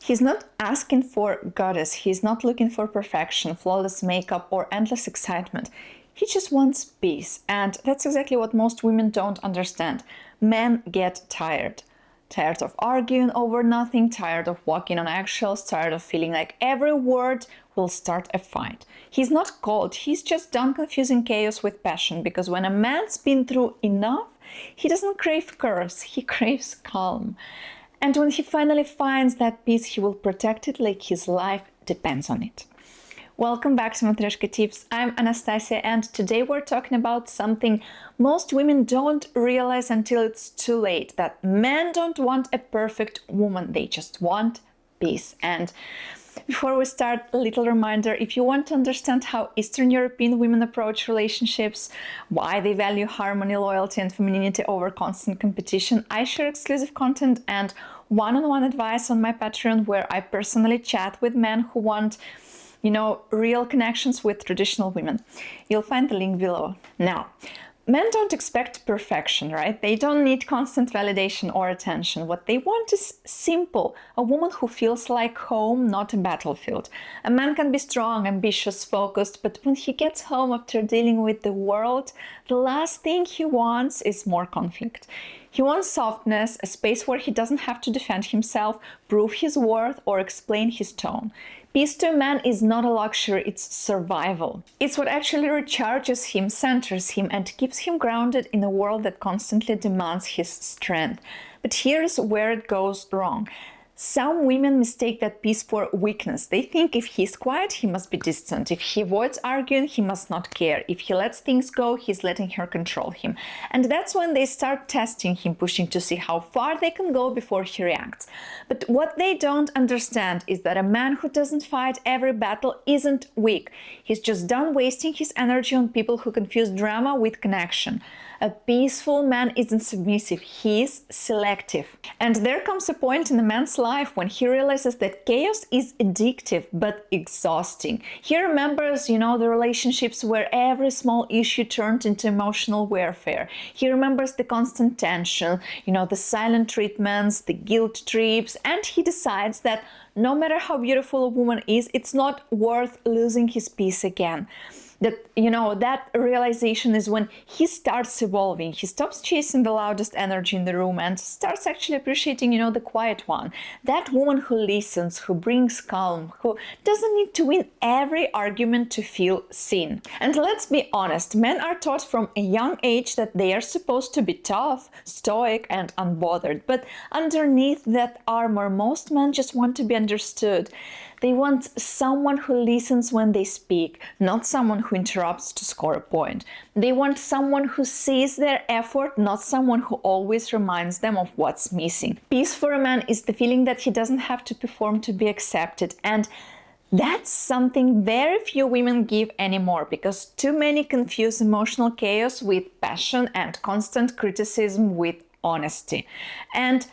He's not asking for goddess, he's not looking for perfection, flawless makeup, or endless excitement. He just wants peace, and that's exactly what most women don't understand. Men get tired. Tired of arguing over nothing, tired of walking on eggshells, tired of feeling like every word will start a fight. He's not cold, he's just done confusing chaos with passion, because when a man's been through enough, he doesn't crave curves, he craves calm. And when he finally finds that peace, he will protect it like his life depends on it. Welcome back to Matryoshka Tips. I'm Anastasia, and today we're talking about something most women don't realize until it's too late, that men don't want a perfect woman, they just want peace. And before we start, a little reminder: if you want to understand how Eastern European women approach relationships, why they value harmony, loyalty, and femininity over constant competition, I share exclusive content and one-on-one advice on my Patreon, where I personally chat with men who want, real connections with traditional women. You'll find the link below. Now, men don't expect perfection, right? They don't need constant validation or attention. What they want is simple: a woman who feels like home, not a battlefield. A man can be strong, ambitious, focused, but when he gets home after dealing with the world, the last thing he wants is more conflict. He wants softness, a space where he doesn't have to defend himself, prove his worth, or explain his tone. Peace to a man is not a luxury, it's survival. It's what actually recharges him, centers him, and keeps him grounded in a world that constantly demands his strength. But here's where it goes wrong. Some women mistake that peace for weakness. They think if he's quiet, he must be distant. If he avoids arguing, he must not care. If he lets things go, he's letting her control him. And that's when they start testing him, pushing to see how far they can go before he reacts. But what they don't understand is that a man who doesn't fight every battle isn't weak. He's just done wasting his energy on people who confuse drama with connection. A peaceful man isn't submissive, he's selective. And there comes a point in a man's life when he realizes that chaos is addictive but exhausting. He remembers, the relationships where every small issue turned into emotional warfare. He remembers the constant tension, the silent treatments, the guilt trips, and he decides that no matter how beautiful a woman is, it's not worth losing his peace again. That realization is when he starts evolving. He stops chasing the loudest energy in the room and starts actually appreciating, the quiet one. That woman who listens, who brings calm, who doesn't need to win every argument to feel seen. And let's be honest, men are taught from a young age that they are supposed to be tough, stoic, and unbothered. But underneath that armor, most men just want to be understood. They want someone who listens when they speak, not someone who interrupts to score a point. They want someone who sees their effort, not someone who always reminds them of what's missing. Peace for a man is the feeling that he doesn't have to perform to be accepted, and that's something very few women give anymore, because too many confuse emotional chaos with passion and constant criticism with honesty. And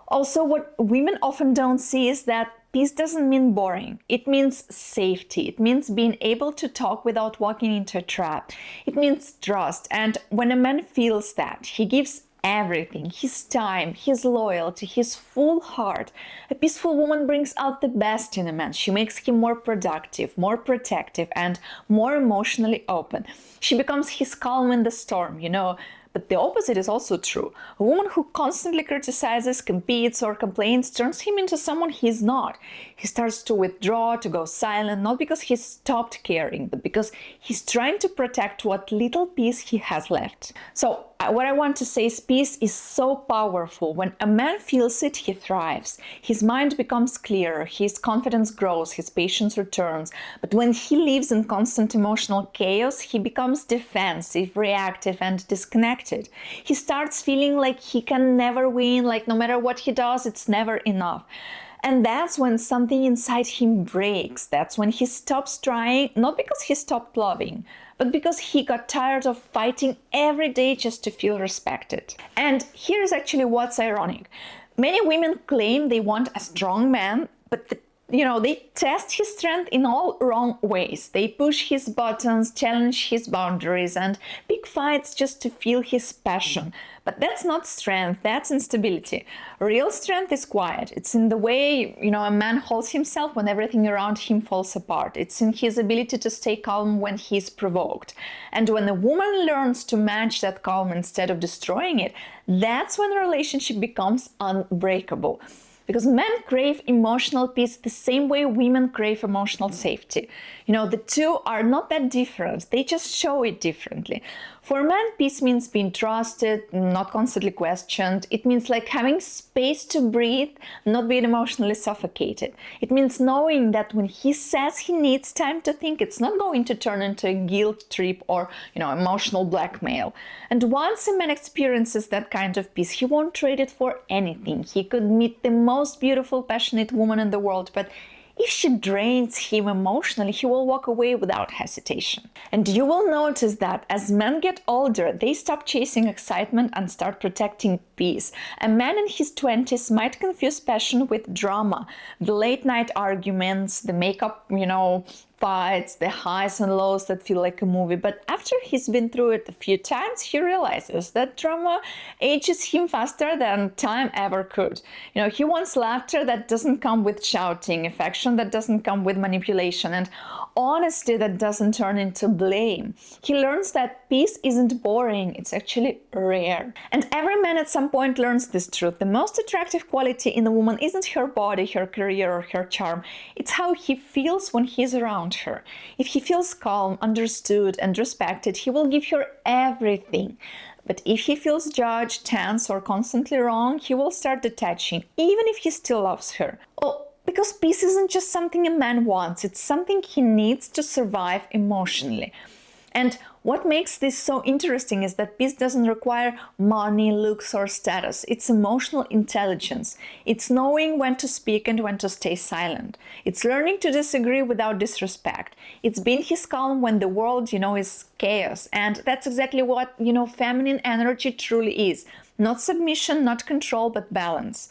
also, what women often don't see is that peace doesn't mean boring. It means safety. It means being able to talk without walking into a trap. It means trust. And when a man feels that, he gives everything: his time, his loyalty, his full heart. A peaceful woman brings out the best in a man. She makes him more productive, more protective, and more emotionally open. She becomes his calm in the storm, But the opposite is also true. A woman who constantly criticizes, competes, or complains turns him into someone he's not. He starts to withdraw, to go silent, not because he's stopped caring, but because he's trying to protect what little peace he has left. So, what I want to say is peace is so powerful. When a man feels it, he thrives. His mind becomes clearer, his confidence grows, his patience returns. But when he lives in constant emotional chaos, he becomes defensive, reactive, and disconnected. He starts feeling like he can never win, like no matter what he does, it's never enough. And that's when something inside him breaks. That's when he stops trying, not because he stopped loving, but because he got tired of fighting every day just to feel respected. And here's actually what's ironic. Many women claim they want a strong man, but they test his strength in all wrong ways. They push his buttons, challenge his boundaries, and pick fights just to feel his passion. But that's not strength, that's instability. Real strength is quiet. It's in the way, a man holds himself when everything around him falls apart. It's in his ability to stay calm when he's provoked. And when a woman learns to match that calm instead of destroying it, that's when a relationship becomes unbreakable. Because men crave emotional peace the same way women crave emotional safety. The two are not that different, they just show it differently. For men, peace means being trusted, not constantly questioned. It means like having space to breathe, not being emotionally suffocated. It means knowing that when he says he needs time to think, it's not going to turn into a guilt trip or, emotional blackmail. And once a man experiences that kind of peace, he won't trade it for anything. He could meet the most beautiful, passionate woman in the world, but if she drains him emotionally, he will walk away without hesitation. And you will notice that as men get older, they stop chasing excitement and start protecting peace. A man in his 20s might confuse passion with drama, the late night arguments, the makeup, fights, the highs and lows that feel like a movie. But after he's been through it a few times, he realizes that drama ages him faster than time ever could. He wants laughter that doesn't come with shouting, affection that doesn't come with manipulation, and honesty that doesn't turn into blame. He learns that peace isn't boring, it's actually rare. And every man at some point learns this truth. The most attractive quality in a woman isn't her body, her career, or her charm. It's how he feels when he's around her. If he feels calm, understood, and respected, he will give her everything. But if he feels judged, tense, or constantly wrong, he will start detaching, even if he still loves her. Because peace isn't just something a man wants, it's something he needs to survive emotionally. And what makes this so interesting is that peace doesn't require money, looks, or status. It's emotional intelligence. It's knowing when to speak and when to stay silent. It's learning to disagree without disrespect. It's being his calm when the world, is chaos. And that's exactly what, feminine energy truly is. Not submission, not control, but balance.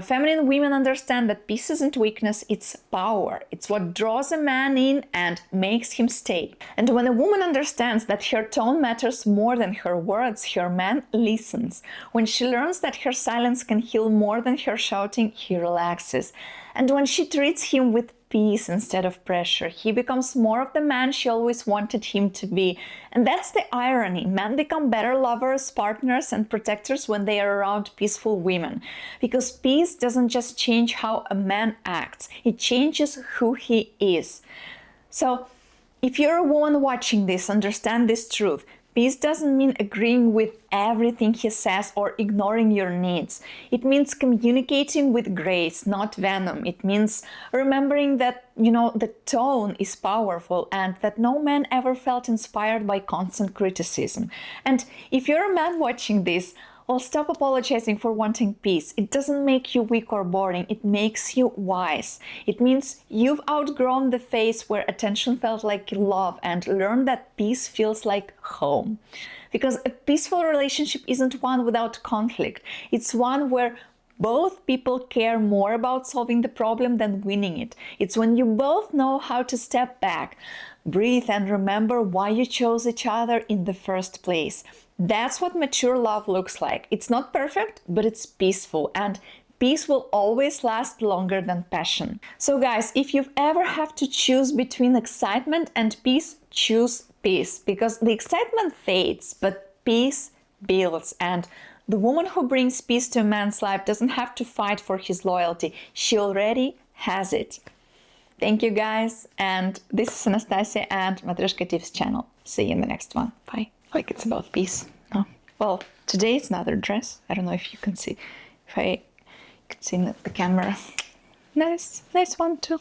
Feminine women understand that peace isn't weakness, it's power. It's what draws a man in and makes him stay. And when a woman understands that her tone matters more than her words, her man listens. When she learns that her silence can heal more than her shouting, he relaxes. And when she treats him with peace instead of pressure, he becomes more of the man she always wanted him to be. And that's the irony. Men become better lovers, partners, and protectors when they are around peaceful women. Because peace doesn't just change how a man acts, it changes who he is. So, if you're a woman watching this, understand this truth. Peace doesn't mean agreeing with everything he says or ignoring your needs. It means communicating with grace, not venom. It means remembering that, the tone is powerful and that no man ever felt inspired by constant criticism. And if you're a man watching this, well, stop apologizing for wanting peace. It doesn't make you weak or boring. It makes you wise. It means you've outgrown the phase where attention felt like love and learned that peace feels like home. Because a peaceful relationship isn't one without conflict. It's one where both people care more about solving the problem than winning it. It's when you both know how to step back, breathe, and remember why you chose each other in the first place. That's what mature love looks like. It's not perfect, but it's peaceful, and peace will always last longer than passion. So guys, if you've ever have to choose between excitement and peace, choose peace, because the excitement fades, but peace builds. And the woman who brings peace to a man's life doesn't have to fight for his loyalty. She already has it. Thank you guys, and this is Anastasia and Matryoshka Tips channel. See you in the next one. Bye. Like it's about peace. No. Well, today it's another dress. I don't know if you can see. If I can see the camera. Nice one too.